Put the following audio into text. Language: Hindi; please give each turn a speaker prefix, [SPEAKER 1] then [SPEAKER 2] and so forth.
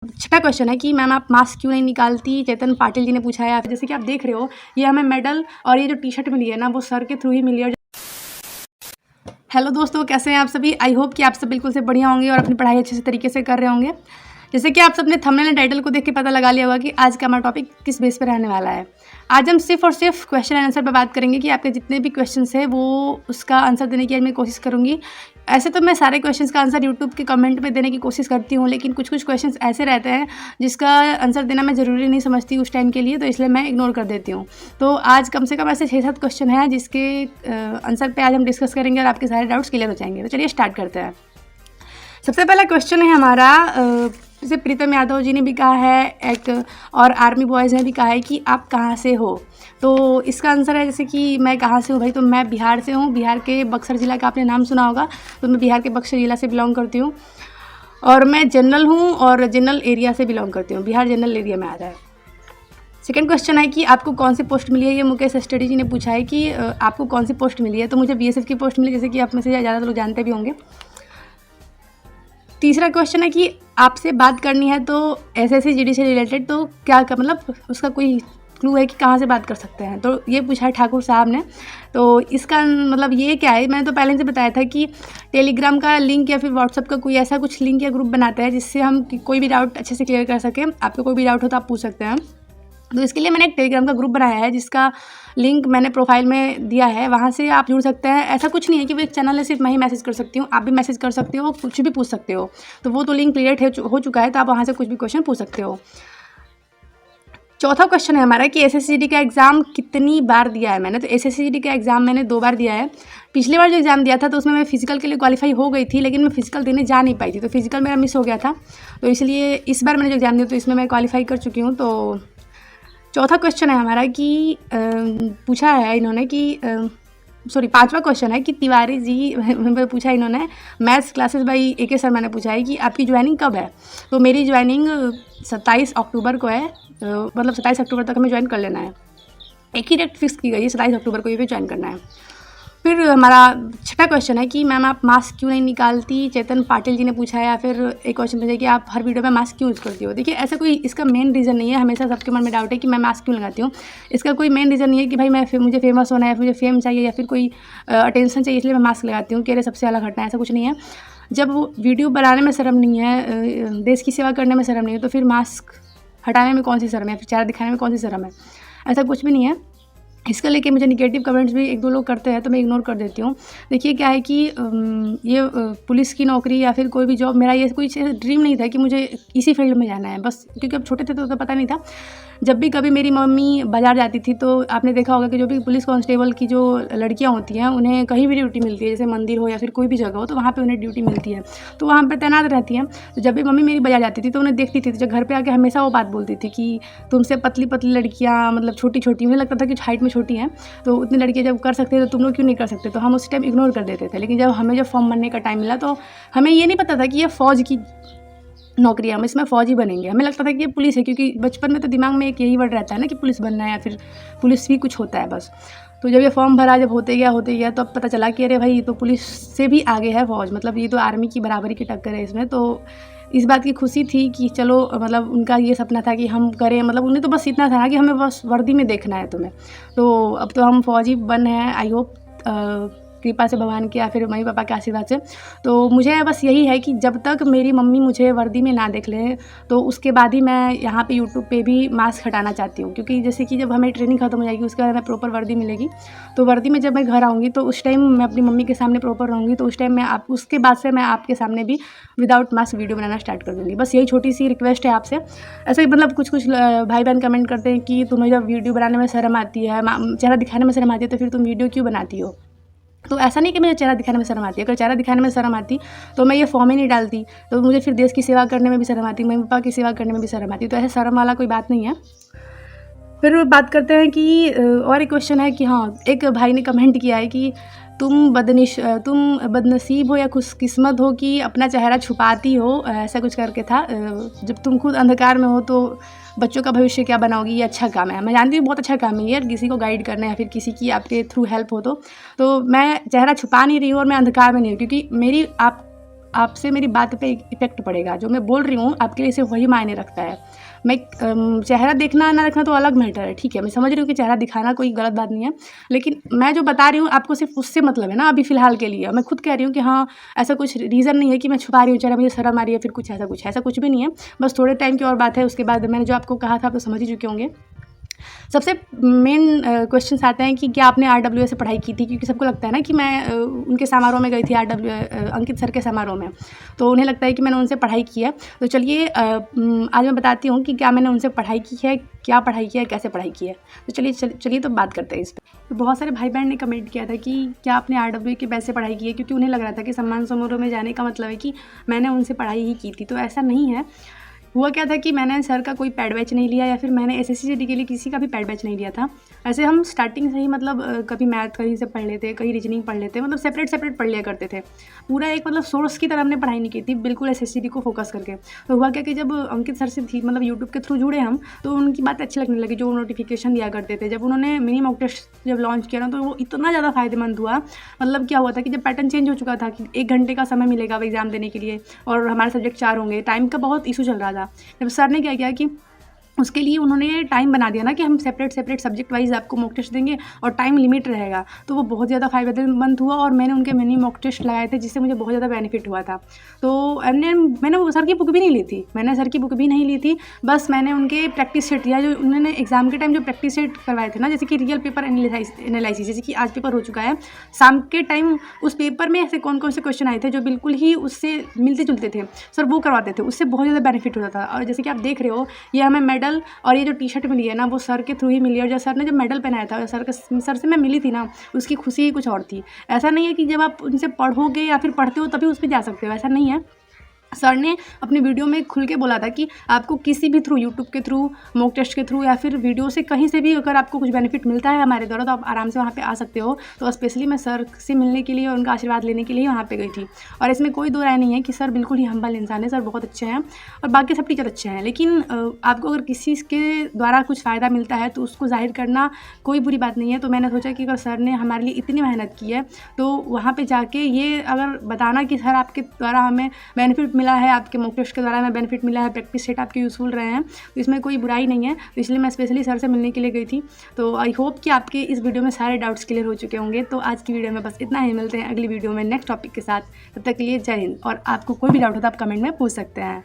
[SPEAKER 1] छठा क्वेश्चन है कि मैम आप मास्क क्यों नहीं निकालती, चेतन पाटिल जी ने पूछा है। जैसे कि आप देख रहे हो ये हमें मेडल और ये जो टी शर्ट मिली है ना वो सर के थ्रू ही मिली है। हेलो दोस्तों, कैसे हैं आप सभी। आई होप कि आप सब बिल्कुल से बढ़िया होंगे और अपनी पढ़ाई अच्छे से तरीके से कर रहे होंगे। जैसे कि आप सबने थंबनेल एंड टाइटल को देख के पता लगा लिया होगा कि आज का हमारा टॉपिक किस बेस पर रहने वाला है। आज हम सिर्फ और सिर्फ क्वेश्चन एंड आंसर पर बात करेंगे कि आपके जितने भी क्वेश्चंस है वो उसका आंसर देने की आज मैं कोशिश करूँगी। ऐसे तो मैं सारे क्वेश्चंस का आंसर यूट्यूब के कमेंट में देने की कोशिश करती हूँ, लेकिन कुछ कुछ क्वेश्चंस ऐसे रहते हैं जिसका आंसर देना मैं ज़रूरी नहीं समझती उस टाइम के लिए, तो इसलिए मैं इग्नोर कर देती हूँ। तो आज कम से कम ऐसे 6-7 क्वेश्चन हैं जिसके आंसर पे आज हम डिस्कस करेंगे और आपके सारे डाउट्स क्लियर हो जाएंगे। तो चलिए स्टार्ट करते हैं। सबसे पहला क्वेश्चन है हमारा, जैसे प्रीतम यादव जी ने भी कहा है एक और आर्मी बॉयज़ ने भी कहा है कि आप कहाँ से हो। तो इसका आंसर है जैसे कि मैं कहाँ से हूँ भाई, तो मैं बिहार से हूँ। बिहार के बक्सर ज़िला का आपने नाम सुना होगा, तो मैं बिहार के बक्सर ज़िला से बिलोंग करती हूँ और मैं जनरल हूँ और जनरल एरिया से बिलोंग करती हूँ। बिहार जनरल एरिया में आता है। सेकंड क्वेश्चन है कि आपको कौन सी पोस्ट मिली है। ये मुकेश स्टडी जी ने पूछा है कि आपको कौन सी पोस्ट मिली है। तो मुझे बीएसएफ की पोस्ट मिली, जैसे कि आप में से ज़्यादा लोग जानते भी होंगे। तीसरा क्वेश्चन है कि आपसे बात करनी है तो एसएससी जीडी से रिलेटेड, तो क्या मतलब उसका कोई क्लू है कि कहाँ से बात कर सकते हैं। तो ये पूछा है ठाकुर साहब ने। तो इसका मतलब ये क्या है, मैंने तो पहले से बताया था कि टेलीग्राम का लिंक या फिर व्हाट्सअप का कोई ऐसा कुछ लिंक या ग्रुप बनाता है जिससे हम कोई भी डाउट अच्छे से क्लियर कर सकें। आपको कोई भी डाउट हो तो आप पूछ सकते हैं। तो इसके लिए मैंने एक टेलीग्राम का ग्रुप बनाया है जिसका लिंक मैंने प्रोफाइल में दिया है, वहाँ से आप जुड़ सकते हैं। ऐसा कुछ नहीं है कि वो एक चैनल है सिर्फ मैं ही मैसेज कर सकती हूँ, आप भी मैसेज कर सकते हो, कुछ भी पूछ सकते हो। तो वो तो लिंक क्रिएट हो चुका है, तो आप वहाँ से कुछ भी क्वेश्चन पूछ सकते हो। चौथा क्वेश्चन है हमारा कि एसएससीजीडी का एग्ज़ाम कितनी बार दिया है मैंने। तो एसएससीजीडी का एग्ज़ाम मैंने 2 बार दिया है। पिछली बार जो एग्ज़ाम दिया था तो उसमें मैं फिजिकल के लिए क्वालिफाई हो गई थी, लेकिन मैं फिजिकल देने जा नहीं पाई थी, तो फिजिकल मेरा मिस हो गया था। तो इसलिए इस बार मैंने जो एग्ज़ाम दिया तो इसमें मैं क्वालिफाई कर चुकी हूँ। तो चौथा क्वेश्चन है हमारा कि पूछा है इन्होंने कि पांचवा क्वेश्चन है कि तिवारी जी पूछा इन्होंने maths classes by AK sir मैंने पूछा है कि आपकी ज्वाइनिंग कब है। तो मेरी ज्वाइनिंग 27 अक्टूबर को है, मतलब 27 अक्टूबर तक हमें ज्वाइन कर लेना है। एक ही डेट फिक्स की गई है, 27 अक्टूबर को ये भी ज्वाइन करना है। फिर हमारा छठा क्वेश्चन है कि मैम आप मास्क क्यों नहीं निकालती, चेतन पाटिल जी ने पूछा है। या फिर एक क्वेश्चन पूछा है कि आप हर वीडियो में मास्क क्यों यूज़ करती हो। देखिए ऐसा कोई इसका मेन रीज़न नहीं है। हमेशा सबके मन में डाउट है कि मैं मास्क क्यों लगाती हूँ। इसका कोई मेन रीज़न नहीं है कि भाई मुझे फेमस होना है, मुझे फेम चाहिए या फिर कोई अटेंशन चाहिए इसलिए मैं मास्क लगाती हूँ कि अरे सबसे अलग हटना है, ऐसा कुछ नहीं है। जब वीडियो बनाने में शर्म नहीं है, देश की सेवा करने में शर्म नहीं है, तो फिर मास्क हटाने में कौन सी शर्म है, फिर चेहरा दिखाने में कौन सी शर्म है। ऐसा कुछ भी नहीं है। इसका लेके मुझे नेगेटिव कमेंट्स भी 1-2 लोग करते हैं तो मैं इग्नोर कर देती हूँ। देखिए क्या है कि ये पुलिस की नौकरी या फिर कोई भी जॉब, मेरा ये कोई ड्रीम नहीं था कि मुझे इसी फील्ड में जाना है बस, क्योंकि अब छोटे थे तो पता नहीं था। जब भी कभी मेरी मम्मी बाज़ार जाती थी तो आपने देखा होगा कि जो भी पुलिस कांस्टेबल की जो लड़कियां होती हैं उन्हें कहीं भी ड्यूटी मिलती है, जैसे मंदिर हो या फिर कोई भी जगह हो, तो वहाँ पे उन्हें ड्यूटी मिलती है, तो वहाँ पर तैनात रहती हैं। तो जब भी मम्मी मेरी बाज़ार जाती थी तो उन्हें देखती थी, तो जब घर पर आके हमेशा वो बात बोलती थी कि तुमसे पतली पतली लड़कियाँ, मतलब छोटी छोटी, मुझे लगता था कि हाइट में छोटी हैं, तो उतनी लड़कियाँ जब कर सकते थे तो तुम लोग क्यों नहीं कर सकते। तो हम उस टाइम इग्नोर कर देते थे। लेकिन जब हमें फॉर्म भरने का टाइम मिला तो हमें ये नहीं पता था कि ये फ़ौज की नौकरी है, हम इसमें फ़ौजी बनेंगे। हमें लगता था कि ये पुलिस है, क्योंकि बचपन में तो दिमाग में एक यही वर्ड रहता है ना कि पुलिस बनना है या फिर पुलिस भी कुछ होता है बस। तो जब ये फॉर्म भरा, जब होते गया तो अब पता चला कि अरे भाई ये तो पुलिस से भी आगे है फ़ौज, मतलब ये तो आर्मी की बराबरी की टक्कर है इसमें। तो इस बात की खुशी थी कि चलो, मतलब उनका ये सपना था कि हम करें, मतलब उन्हें तो बस इतना था ना कि हमें बस वर्दी में देखना है तुम्हें। तो अब तो हम फ़ौजी बन हैं, आई होप कृपा से भगवान के या फिर मम्मी पापा के आशीर्वाद से। तो मुझे बस यही है कि जब तक मेरी मम्मी मुझे वर्दी में ना देख लें तो उसके बाद ही मैं यहाँ पे यूट्यूब पे भी मास्क हटाना चाहती हूँ, क्योंकि जैसे कि जब हमें ट्रेनिंग खत्म हो जाएगी उसके बाद हमें प्रॉपर वर्दी मिलेगी, तो वर्दी में जब मैं घर आऊँगी तो उस टाइम मैं अपनी मम्मी के सामने प्रॉपर रहूँगी, तो उस टाइम उसके बाद से मैं आपके सामने भी विदाउट मास्क वीडियो बनाना स्टार्ट कर दूँगी। बस यही छोटी सी रिक्वेस्ट है आपसे। ऐसे ही मतलब कुछ भाई बहन कमेंट करते हैं कि तुम्हें जब वीडियो बनाने में शर्म आती है, चेहरा दिखाने में शर्म आती है, तो फिर तुम वीडियो क्यों बनाती हो। तो ऐसा नहीं कि मुझे चेहरा दिखाने में शर्म आती है। अगर चेहरा दिखाने में शर्म आती तो मैं ये फॉर्म ही नहीं डालती। तो मुझे फिर देश की सेवा करने में भी शर्म आती, मम्मी पापा की सेवा करने में भी शर्म आती। तो ऐसे शर्म वाला कोई बात नहीं है। फिर बात करते हैं कि और एक क्वेश्चन है कि हाँ, एक भाई ने कमेंट किया है कि तुम बदनसीब हो या खुशकिस्मत हो कि अपना चेहरा छुपाती हो, ऐसा कुछ करके था। जब तुम खुद अंधकार में हो तो बच्चों का भविष्य क्या बनाओगी, ये अच्छा काम है। मैं जानती हूँ बहुत अच्छा काम है ये, किसी को गाइड करना या फिर किसी की आपके थ्रू हेल्प हो तो मैं चेहरा छुपा नहीं रही हूँ और मैं अंधकार में नहीं हूँ, क्योंकि मेरी आप आपसे मेरी बात पे इफ़ेक्ट पड़ेगा। जो मैं बोल रही हूँ आपके लिए सिर्फ वही मायने रखता है। मैं चेहरा देखना ना रखना तो अलग मैटर है, ठीक है, मैं समझ रही हूँ कि चेहरा दिखाना कोई गलत बात नहीं है, लेकिन मैं जो बता रही हूँ आपको सिर्फ उससे मतलब है ना अभी फ़िलहाल के लिए। मैं खुद कह रही हूँ कि हाँ, ऐसा कुछ रीज़न नहीं है कि मैं छुपा रही हूँ चेहरा, मुझे शर्म आ रही है, फिर कुछ ऐसा कुछ भी नहीं है। बस थोड़े टाइम की और बात है, उसके बाद मैंने जो आपको कहा था आप तो समझ ही चुके होंगे। सबसे मेन क्वेश्चंस आते हैं कि क्या आपने आरडब्ल्यूए से पढ़ाई की थी, क्योंकि सबको लगता है ना कि मैं उनके समारोह में गई थी, अंकित सर के समारोह में, तो उन्हें लगता है कि मैंने उनसे पढ़ाई की है। तो चलिए आज मैं बताती हूँ कि क्या मैंने उनसे पढ़ाई की है, क्या पढ़ाई किया है, कैसे पढ़ाई की है। तो चलिए तो बात करते हैं इस पर। तो बहुत सारे भाई बहन ने कमेंट किया था कि क्या आपने आरडब्ल्यूए के बैच से पढ़ाई की है, क्योंकि उन्हें लग रहा था कि सम्मान समारोह में जाने का मतलब है कि मैंने उनसे पढ़ाई ही की थी। तो ऐसा नहीं है। हुआ क्या था कि मैंने सर का कोई पेड बैच नहीं लिया, या फिर मैंने एसएससी के लिए किसी का भी पेड बैच नहीं लिया था। ऐसे हम स्टार्टिंग से ही मतलब कभी मैथ कहीं से पढ़ लेते, कहीं रीजनिंग पढ़ लेते, मतलब सेपरेट पढ़ लिया करते थे। पूरा एक मतलब सोर्स की तरह हमने पढ़ाई नहीं की थी, बिल्कुल एसएससी को फोकस करके। तो हुआ क्या कि जब अंकित सर से थी मतलब यूट्यूब के थ्रू जुड़े हम, तो उनकी बात अच्छी लगने लगी, जो नोटिफिकेशन दिया करते थे। जब उन्होंने मिनी मॉक टेस्ट जब लॉन्च किया ना, तो वो इतना ज़्यादा फ़ायदेमंद हुआ। मतलब क्या हुआ था कि जब पैटर्न चेंज हो चुका था कि 1 घंटे का समय मिलेगा अब एग्ज़ाम देने के लिए, और हमारे सब्जेक्ट 4 होंगे, टाइम का बहुत इशू चल रहा था। जब सर ने क्या किया कि उसके लिए उन्होंने टाइम बना दिया ना कि हम सेपरेट सब्जेक्ट वाइज आपको मॉक टेस्ट देंगे और टाइम लिमिट रहेगा, तो वो बहुत ज़्यादा फ़ायदेमंद हुआ। और मैंने उनके मिनी मॉक टेस्ट लगाए थे, जिससे मुझे बहुत ज़्यादा बेनिफिट हुआ था। तो मैंने वो सर की बुक भी नहीं ली थी, बस मैंने उनके प्रैक्टिस सेट दिया, जो उन्होंने एग्जाम के टाइम जो प्रैक्टिस सेट करवाए थे ना, जैसे कि रियल पेपर एनालिसिस, जैसे कि आज पेपर हो चुका है, शाम के टाइम उस पेपर में ऐसे कौन कौन से क्वेश्चन आए थे जो बिल्कुल ही उससे मिलते जुलते थे, सर वो करवाते थे, उससे बहुत ज़्यादा बेनिफिट होता था। और जैसे कि आप देख रहे हो, ये हमें मेडल और ये जो टी शर्ट मिली है ना, वो सर के थ्रू ही मिली है। और जब सर ने जब मेडल पहनाया था, सर से मैं मिली थी ना, उसकी खुशी ही कुछ और थी। ऐसा नहीं है कि जब आप उनसे पढ़ोगे या फिर पढ़ते हो तभी उस पर जा सकते हो, ऐसा नहीं है। सर ने अपनी वीडियो में खुल के बोला था कि आपको किसी भी थ्रू, यूट्यूब के थ्रू, मॉक टेस्ट के थ्रू, या फिर वीडियो से कहीं से भी अगर आपको कुछ बेनिफिट मिलता है हमारे द्वारा, तो आप आराम से वहाँ पे आ सकते हो। तो स्पेशली मैं सर से मिलने के लिए और उनका आशीर्वाद लेने के लिए वहाँ पे गई थी। और इसमें कोई दो राय नहीं है कि सर बिल्कुल ही हम्बल इंसान है, सर बहुत अच्छे हैं और बाकी सब टीचर अच्छे हैं। लेकिन आपको अगर किसी के द्वारा कुछ फ़ायदा मिलता है तो उसको जाहिर करना कोई बुरी बात नहीं है। तो मैंने सोचा कि अगर सर ने हमारे लिए इतनी मेहनत की है, तो वहाँ पर जाके ये अगर बताना कि सर आपके द्वारा हमें बेनिफिट मिला है, आपके मॉक टेस्ट के द्वारा हमें बेनिफिट मिला है, प्रैक्टिस सेट आपके यूज़फुल रहे हैं, तो इसमें कोई बुराई नहीं है। तो इसलिए मैं स्पेशली सर से मिलने के लिए गई थी। तो आई होप कि आपके इस वीडियो में सारे डाउट्स क्लियर हो चुके होंगे। तो आज की वीडियो में बस इतना ही, मिलते हैं अगली वीडियो में नेक्स्ट टॉपिक के साथ। तब तक के लिए जय हिंद। और आपको कोई भी डाउट हो तो आप कमेंट में पूछ सकते हैं।